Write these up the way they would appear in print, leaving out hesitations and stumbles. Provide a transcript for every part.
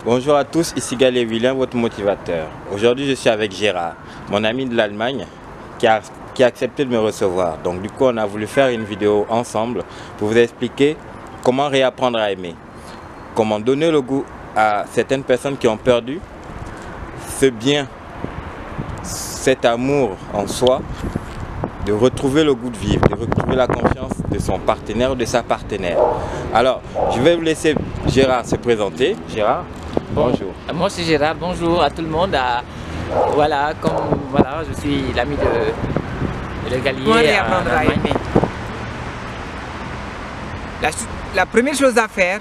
Bonjour à tous, ici Galet Villain, votre motivateur. Aujourd'hui, je suis avec Gérard, mon ami de l'Allemagne, qui a accepté de me recevoir. Donc du coup, on a voulu faire une vidéo ensemble pour vous expliquer comment réapprendre à aimer. Comment donner le goût à certaines personnes qui ont perdu ce bien, cet amour en soi, de retrouver le goût de vivre, de retrouver la confiance de son partenaire ou de sa partenaire. Alors, je vais vous laisser Gérard se présenter. Gérard, bonjour. Moi c'est Gérard, bonjour à tout le monde. Voilà, je suis l'ami de Galier. Comment réapprendre à aimer? La première chose à faire,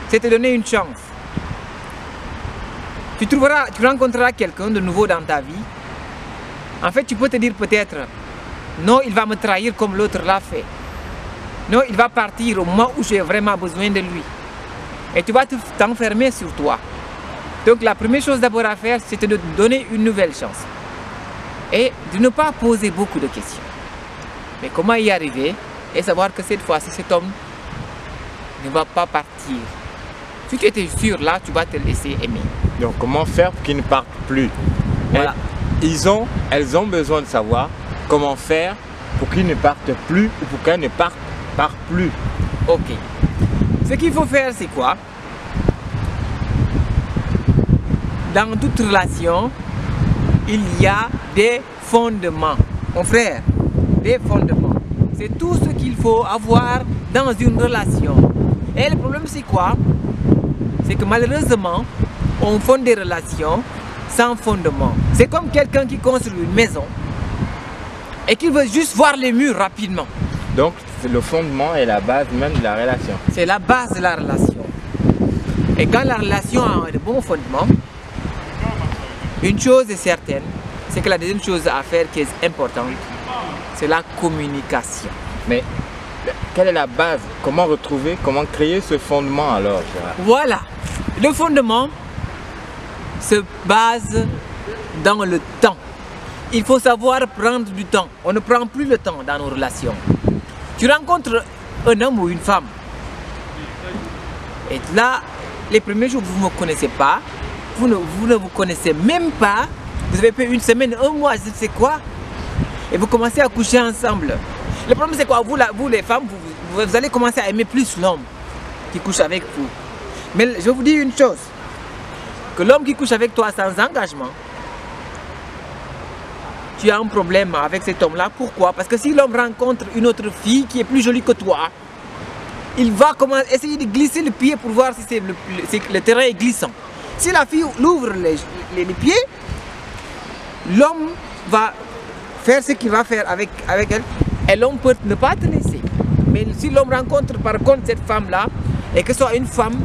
c'est te donner une chance. Tu rencontreras quelqu'un de nouveau dans ta vie. En fait, tu peux te dire peut-être, non, il va me trahir comme l'autre l'a fait. Non, il va partir au moment où j'ai vraiment besoin de lui. Et tu vas t'enfermer sur toi. Donc la première chose d'abord à faire, c'est de donner une nouvelle chance. Et de ne pas poser beaucoup de questions. Mais comment y arriver et savoir que cette fois-ci, cet homme ne va pas partir. Si tu étais sûr, là, tu vas te laisser aimer. Donc comment faire pour qu'ils ne partent plus? Voilà. Elles ont besoin de savoir comment faire pour qu'ils ne partent plus ou pour qu'elles ne partent plus. Ok. Ce qu'il faut faire, c'est quoi? Dans toute relation, il y a des fondements. Mon frère, des fondements. C'est tout ce qu'il faut avoir dans une relation. Et le problème, c'est quoi? C'est que malheureusement, on fonde des relations sans fondement. C'est comme quelqu'un qui construit une maison et qui veut juste voir les murs rapidement. Donc, le fondement est la base même de la relation. C'est la base de la relation. Et quand la relation a de bons fondements, une chose est certaine, c'est que la deuxième chose à faire qui est importante, c'est la communication. Mais quelle est la base? Comment créer ce fondement alors, Gérard? Voilà. Le fondement se base dans le temps. Il faut savoir prendre du temps. On ne prend plus le temps dans nos relations. Tu rencontres un homme ou une femme. Et là, les premiers jours, vous ne me connaissez pas. Vous ne vous connaissez même pas. Vous avez fait une semaine, un mois, je ne sais quoi. Et vous commencez à coucher ensemble. Le problème, c'est quoi? Vous les femmes, vous allez commencer à aimer plus l'homme qui couche avec vous. Mais je vous dis une chose. Que l'homme qui couche avec toi sans engagement, tu as un problème avec cet homme-là. Pourquoi? Parce que si l'homme rencontre une autre fille qui est plus jolie que toi, il va essayer de glisser le pied pour voir si le terrain est glissant. Si la fille ouvre les pieds, l'homme va faire ce qu'il va faire avec elle et l'homme peut ne pas te laisser. Mais si l'homme rencontre par contre cette femme-là et que ce soit une femme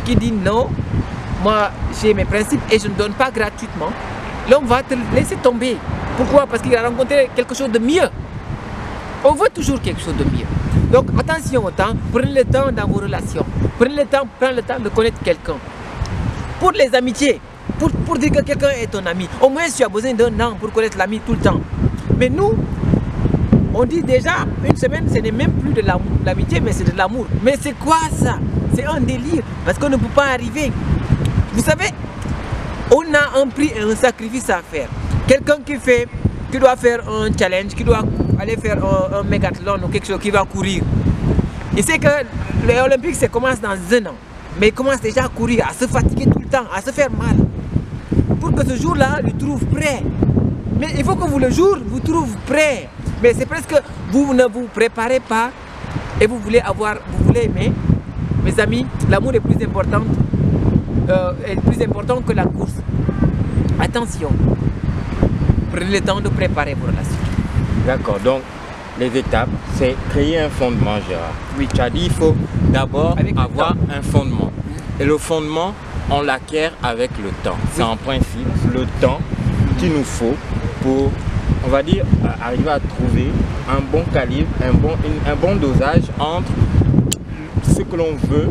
qui dit non, moi j'ai mes principes et je ne donne pas gratuitement, l'homme va te laisser tomber. Pourquoi? Parce qu'il a rencontré quelque chose de mieux. On veut toujours quelque chose de mieux. Donc attention au temps, prenez le temps dans vos relations. Prenez le temps de connaître quelqu'un. Pour les amitiés, pour dire que quelqu'un est ton ami, au moins tu as besoin d'un an pour connaître l'ami tout le temps. Mais nous, on dit déjà, une semaine, ce n'est même plus de l'amitié, mais c'est de l'amour. Mais c'est quoi ça? C'est un délire, parce qu'on ne peut pas arriver. Vous savez, on a un prix et un sacrifice à faire. Quelqu'un qui doit faire un challenge, qui doit aller faire un mégathlon ou quelque chose, qui va courir. Il sait que les Olympiques, ça commence dans un an. Mais il commence déjà à courir, à se fatiguer tout le temps, à se faire mal. Pour que ce jour-là, il trouve prêt. Mais il faut que vous, le jour, vous trouve prêt. Mais c'est presque, vous ne vous préparez pas et vous voulez aimer. Mes amis, l'amour est plus important que la course. Attention, prenez le temps de préparer vos relations. D'accord, donc les étapes, c'est créer un fondement, Gérard. Oui. Tu as dit qu'il faut d'abord avoir un fondement. Et le fondement, on l'acquiert avec le temps. C'est en principe le temps qu'il nous faut pour, on va dire, arriver à trouver un bon calibre, un bon dosage entre ce que l'on veut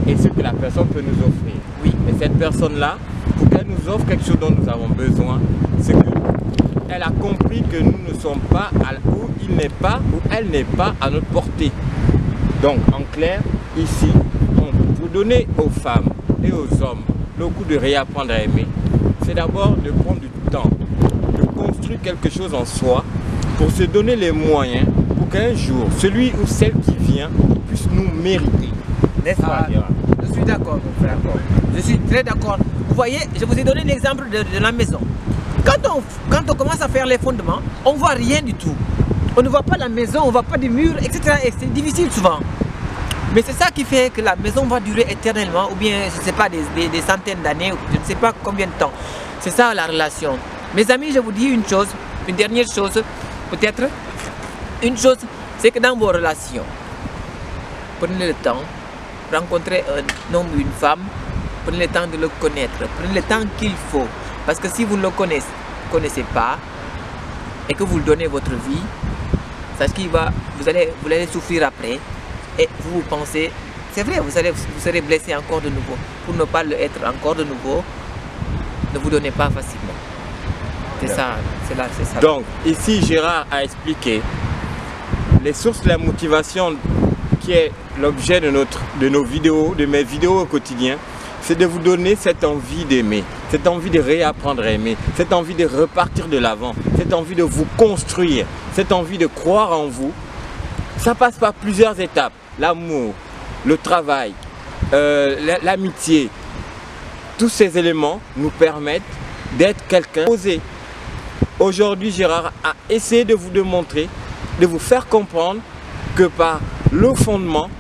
et ce que la personne peut nous offrir. Oui. Et cette personne-là, pour qu'elle nous offre quelque chose dont nous avons besoin, c'est qu'elle a compris que nous ne sommes pas où il n'est pas, où elle n'est pas à notre portée. Donc, en clair, ici, pour donner aux femmes et aux hommes le goût de réapprendre à aimer, c'est d'abord de prendre du temps, de construire quelque chose en soi pour se donner les moyens pour qu'un jour, celui ou celle qui vient puisse nous mériter. N'est-ce pas, Gérard? Je suis d'accord, mon frère. Je suis très d'accord. Vous voyez, je vous ai donné l'exemple de la maison. Quand on commence à faire les fondements, on ne voit rien du tout. On ne voit pas la maison, on ne voit pas des murs, etc. Et c'est difficile souvent. Mais c'est ça qui fait que la maison va durer éternellement, ou bien, je ne sais pas, des centaines d'années, je ne sais pas combien de temps. C'est ça la relation. Mes amis, je vous dis une chose, une dernière chose, peut-être. Une chose, c'est que dans vos relations, prenez le temps, rencontrez un homme ou une femme, prenez le temps de le connaître, prenez le temps qu'il faut. Parce que si vous ne le connaissez pas, et que vous lui donnez votre vie, sachez que vous allez souffrir après. Et vous pensez, c'est vrai, vous serez blessé encore de nouveau. Pour ne pas l'être encore de nouveau, ne vous donnez pas facilement. C'est ça, c'est ça. Donc, ici, Gérard a expliqué les sources de la motivation qui est l'objet de nos vidéos, de mes vidéos au quotidien. C'est de vous donner cette envie d'aimer, cette envie de réapprendre à aimer, cette envie de repartir de l'avant, cette envie de vous construire, cette envie de croire en vous. Ça passe par plusieurs étapes. L'amour, le travail, l'amitié. Tous ces éléments nous permettent d'être quelqu'un osé. Aujourd'hui, Gérard a essayé de vous démontrer, de vous faire comprendre que par le fondement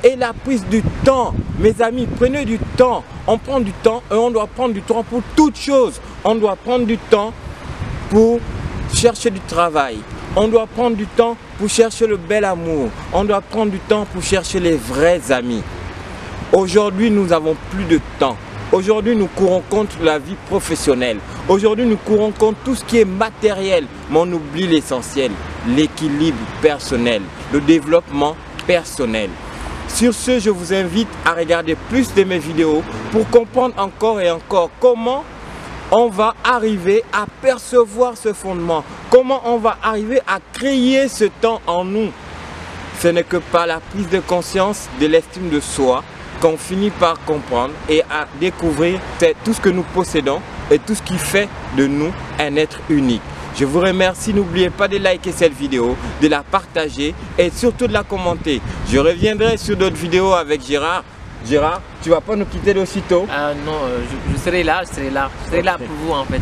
et la prise du temps, mes amis, prenez du temps. On prend du temps et on doit prendre du temps pour toutes choses. On doit prendre du temps pour chercher du travail. On doit prendre du temps pour chercher le bel amour. On doit prendre du temps pour chercher les vrais amis. Aujourd'hui, nous n'avons plus de temps. Aujourd'hui, nous courons contre la vie professionnelle. Aujourd'hui, nous courons contre tout ce qui est matériel. Mais on oublie l'essentiel, l'équilibre personnel, le développement personnel. Sur ce, je vous invite à regarder plus de mes vidéos pour comprendre encore et encore comment on va arriver à percevoir ce fondement. Comment on va arriver à créer ce temps en nous. Ce n'est que par la prise de conscience de l'estime de soi qu'on finit par comprendre et à découvrir tout ce que nous possédons et tout ce qui fait de nous un être unique. Je vous remercie, n'oubliez pas de liker cette vidéo, de la partager et surtout de la commenter. Je reviendrai sur d'autres vidéos avec Gérard. Gérard, tu ne vas pas nous quitter d'aussitôt? Non, je serai là pour vous en fait.